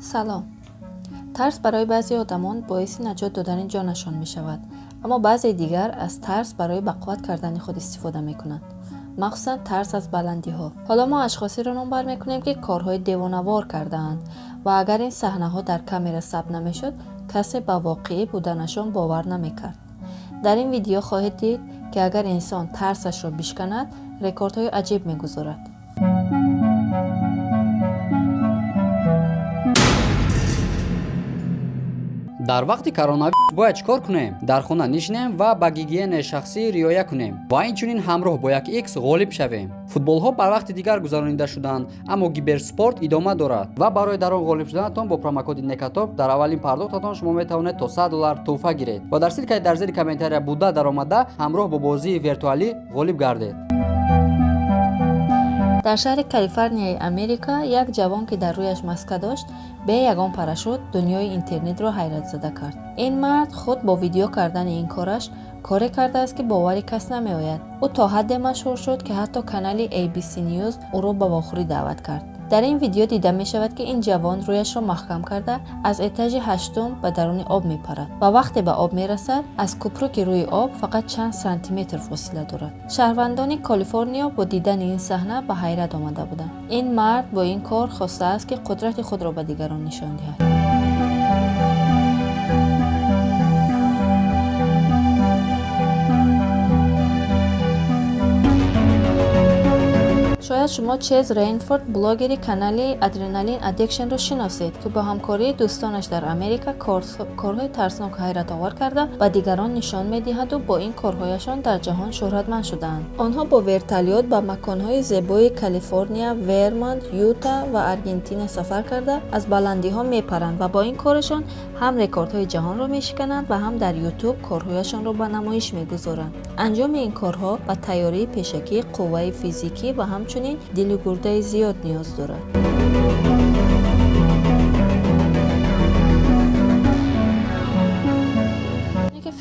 سلام. ترس برای بعضی آدمان باعث نجات دادن جانشان می شود، اما بعضی دیگر از ترس برای بقوت کردن خود استفاده می کنند، مخصوصا ترس از بلندی ها. حالا ما اشخاصی را نام بر می کنیم که کارهای دیوانه‌وار کرده‌اند و اگر این صحنه ها در کامera ثبت نمی شد، کسی به واقعی بودنشان باور نمی کرد. در این ویدیو خواهید دید که اگر انسان ترسش را بشکند، رکوردهای عجیب می گذارد. дар вақти коронавирус бояд чикор кунем? Дар хона нишинем ва ба гигиенаи шахсӣ риоя кунем ва инчунин ҳамроҳ бо 1x ғолиб шавем. Футболҳо бар вақти дигар гузаронида шуданд, аммо киберспорт идома дорад ва барои дар он ғолиб шуданатон бо промокоди Nekatop дар аввалин пардохтатон шумо метавонед то $100 тӯҳфа гиред ва дар силкаи дар зери комментария буда даромада ҳамроҳ бо бозии виртуалӣ ғолиб гардед. در شهر کالیفرنیای امریکا یک جوان که در رویش ماسک داشت به یگان پاراشوت دنیای اینترنت را حیرت زده کرد. این مرد خود با ویدیو کردن این کارش کاری کرده است که باوری کس نمی آید. او تا حد مشهور شد که حتی کانال ABC نیوز او را به واخوری دعوت کرد. در این ویدیو دیده می شود که این جوان رویش را محکم کرده از اتاژ 8 به درون آب می پرد و وقتی به آب می رسد از کوپروک روی آب فقط چند سانتی متر فاصله دارد. شهروندان کالیفرنیا با دیدن این صحنه به حیرت آمده بودند. این مرد با این کار خواسته است که قدرت خود را به دیگران نشان دهد. شاید شما چیز رینفورد بلاگری کانال ادرنالین ادیکشن را شناسید که با همکاری دوستانش در امریکا کارهای ترسناک حیرت آور کرده و دیگران نشان می‌دهد و با این کارهایشان در جهان شهرتمند شدند. آنها با ورتالیات به مکان‌های زیبای کالیفرنیا، ورمونت، یوتا و آرژانتین سفر کرده از بلندی‌ها می‌پرند و با این کارشان هم رکوردهای جهان را می‌شکنند و هم در یوتیوب کارهایشان را به نمایش می‌گذارند. انجام این کارها به تیاری پیشکی، قوه فیزیکی و همچنین دل و گرده زیاد نیاز دارد.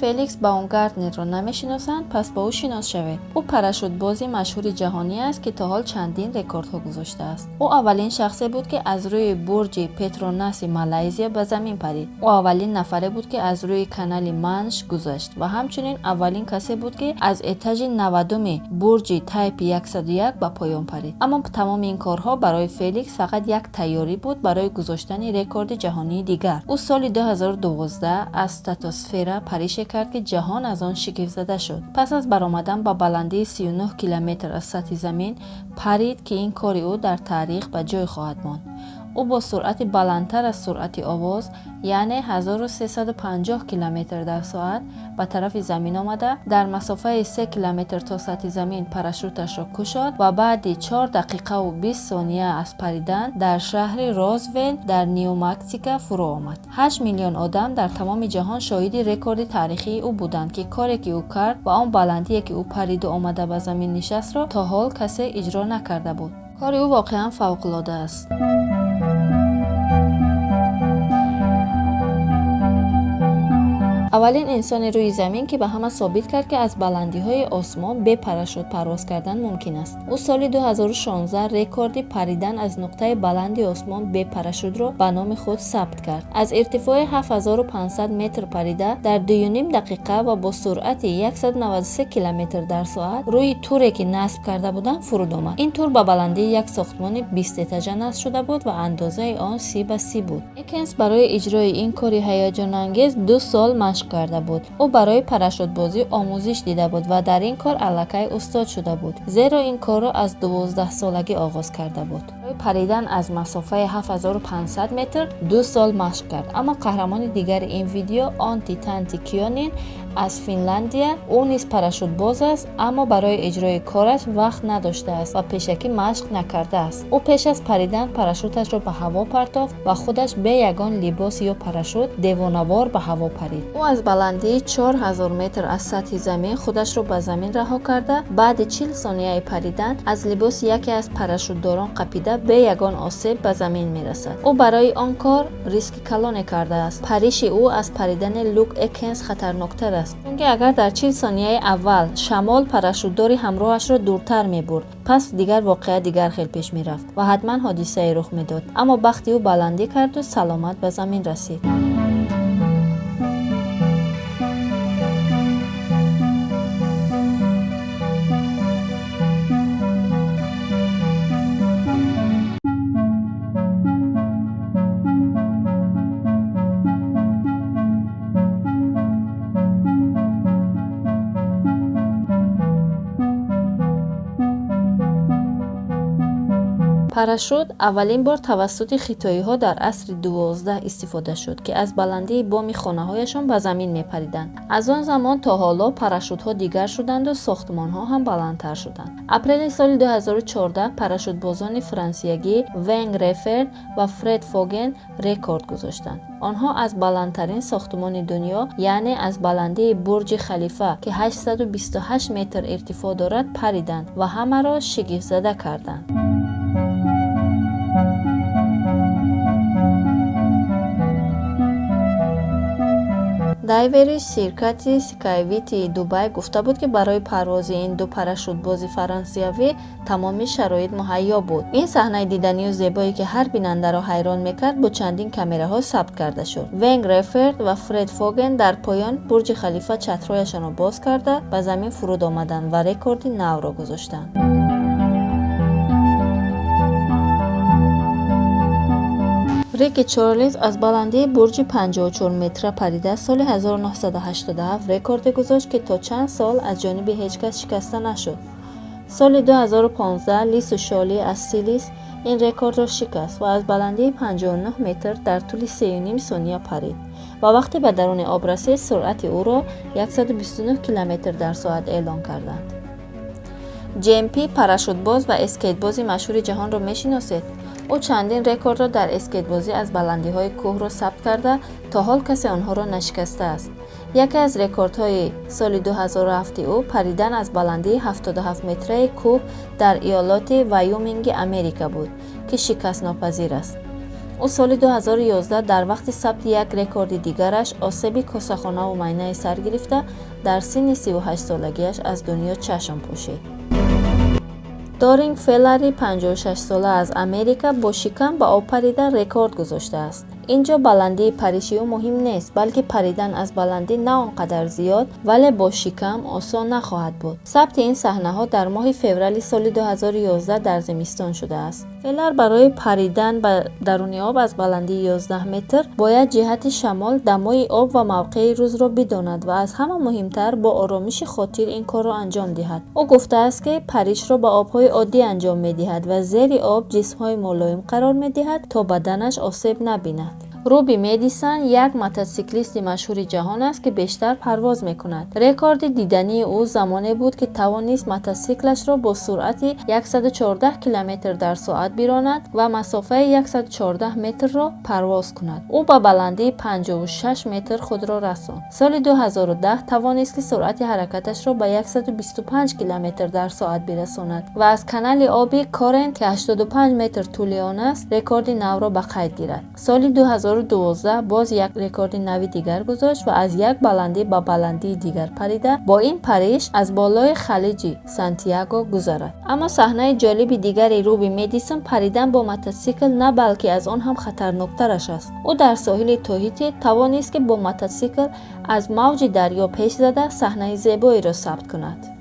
فلیکس باومگارتنر را نمی‌شناسند، پس با او شناس شوید. او پاراشوت بازی مشهور جهانی است که تا حال چندین رکوردها گذاشته است. او اولین شخصی بود که از روی برج پتروناس مالزیا به زمین پرید. او اولین نفری بود که از روی کانال منش گذشت و همچنین اولین کسی بود که از اتاژ 90 برج تایپ 101 به پایان پرید. اما تمام این کارها برای فلیکس فقط یک تیاری بود برای گذاشتن رکورد جهانی دیگر. او سال 2012 از استراتوسفر پریش کرد که جهان از آن شگفت زده شد. پس از برآمدن با بلندی 39 کیلومتر از سطح زمین پرید که این کار او در تاریخ به جای خواهد ماند. او با سرعت بلندتر از سرعت آواز یعنی 1350 کیلومتر در ساعت به طرف زمین آمده در مسافه 3 کیلومتر تا سطح زمین پاراشوتش را کشاد و بعد 4 دقیقه و 20 ثانیه از پریدن در شهر رازویل در نیومکسیکو فرو آمد. 8 میلیون آدم در تمام جهان شاهد رکورد تاریخی او بودند که کاری که او کرد و آن بلندی که او پرید و آمده به زمین نشست را تا حال کسی اجرا نکرده بود. کار او واقعا فوق‌العاده است. اولین انسان روی زمین که به همه ثابت کرد که از بلندی‌های آسمان به پاراشوت پرواز کردن ممکن است. او سال 2016 رکورد پریدن از نقطه بلند آسمان به پاراشوت را به نام خود ثبت کرد. از ارتفاع 7500 متر پریده در 2.5 دقیقه و با سرعت 193 کیلومتر در ساعت روی توری که نصب کرده بودند فرود آمد. این تور به بلندی یک ساختمان 20 اتاژه نصب شده بود و اندازه آن 30 به 30 بود. ایکنز برای اجرای این کار هیجان انگیز 2 سال مشق کرده بود. او برای پاراشوت بازی آموزش دیده بود و در این کار الکی استاد شده بود، زیرا این کار را از 12 سالگی آغاز کرده بود. برای پریدن از مسافه 7500 متر 2 سال مشق کرد. اما قهرمان دیگر این ویدیو آنتی تانتی کیونین از فنلاندیا، او نیز پاراشوت باز است اما برای اجرای کارش وقت نداشته است و پیشکی مشق نکرده است. او پیش از پریدن پاراشوتش را به هوا پرتافت و خودش به یگان لباس یا پاراشوت دیوانه‌وار به هوا پرید. او از بلندی 4000 متر از سطح زمین خودش را به زمین رها کرده بعد 40 ثانیه پریدن از لباس یکی از پاراشوتداران قپیده به یگان آسیب به زمین میرسد. او برای آن کار ریسک کلانی کرده است. پریش او از پریدن لوک اکینز خطرناکتر است، چون اگر در 40 ثانیه اول شمال پاراشوتداری همراهش را دورتر میبرد، پس دیگر واقعه دیگر خیلی پیش میرفت و حتما حادثه رخ میداد. اما وقتی او بلندی کرد و سلامت به زمین رسید. پاراشوت اولین بار توسط خیتایی‌ها در عصر 12 استفاده شد که از بلندی بام خانه‌هایشان به زمین می‌پریدند. از آن زمان تا حالا پاراشوت‌ها دیگر شدند و ساختمان‌ها هم بلندتر شدند. اپریل سال 2014 پاراشوت‌بازان فرانسوی ونگ رفرد و فرد فوگن رکورد گذاشتند. آنها از بلندترین ساختمان دنیا، یعنی از بلندی برج خلیفه که 828 متر ارتفاع دارد، پریدند و همه را شگفت‌زده کردند. دایوری شرکت سکایویت دبی گفته بود که برای پرواز این دو پاراشوتباز فرانسوی تمامی شرایط مهیا بود. این صحنه دیدنی و زیبایی که هر بیننده را حیران میکرد با چندین کامراها ثبت کرده شد. ونگ رفرد و فرد فوگن در پایان برج خلیفه چترهایشان را باز کرده به زمین فرود آمدند و رکورد نو را گذاشتند. ریکی چارلز از بلندی برج 54 متر پریده سال 1987 رکورد گذاشت که تا چند سال از جانب هیچ کس شکسته نشد. سال 2015 لیسو شالی از سیلیس این رکورد را شکست و از بلندی 59 متر در طول 3.5 ثانیه پرید و وقتی به درون آب رسید سرعت او را 129 کیلومتر در ساعت اعلام کردند. جمپی پاراشوتباز و اسکیتباز مشهور جهان را میشناسید. او چندین رکورد را در اسکیتبازی از بلندی‌های کوه را ثبت کرده تا حال کسی آنها را نشکسته است. یکی از رکوردهای سال 2007 او پریدن از بلندی 77 متری کوه در ایالات وایومینگ امریکا بود که شکست ناپذیر است. او سال 2011 در وقت ثبت یک رکورد دیگرش آسیب کاسه‌خانه و معاینه سر گرفته در سن 38 سالگیش از دنیا چشم پوشید. دارینگ فلری 56 ساله از امریکا با شکم به آب پریدن رکورد گذاشته است. اینجا بلندی پریشی او مهم نیست، بلکه پریدن از بلندی نه آنقدر زیاد ولی با شکم آسان نخواهد بود. ثبت این صحنه‌ها در ماه فوریه سال 2011 در زمستان شده است. فلر برای پریدن به درون آب از بلندی 11 متر باید جهت شمال، دمای آب و موقع روز را بداند و از همه مهمتر با آرامش خاطر این کار را انجام دهد. او گفته است که پریش را با آب‌های عادی انجام می‌دهد و زیر آب جسم‌های ملایم قرار می‌دهد تا بدنش آسیب نبیند. روبی مدیسن یک موتورسیکلیست مشهور جهان است که بیشتر پرواز می‌کند. رکورد دیدنی او زمانی بود که توانست موتورسیکلش را با سرعت 114 کیلومتر در ساعت براند و مسافه 114 متر را پرواز کند. او با بلندی 56 متر خود را رساند. سال 2010 توانست که سرعت حرکتش را به 125 کیلومتر در ساعت برساند و از کانال آبی کارنت که 85 متر طول آن است رکورد نو را به قید گیرد. سال 2012 باز یک رکورد نوی دیگر گذاشت و از یک بلندی به بلندی دیگر پریده با این پریش از بالای خلیج سانتیاگو گذرد. اما صحنه جالب دیگری روبی مدیسن پریدن با موتورسیکل نه بلکه از آن هم خطرناکترش است. او در ساحل تاهیتی توانست که با موتورسیکل از موج دریا پیش زده صحنه زیبایی را ثبت کند.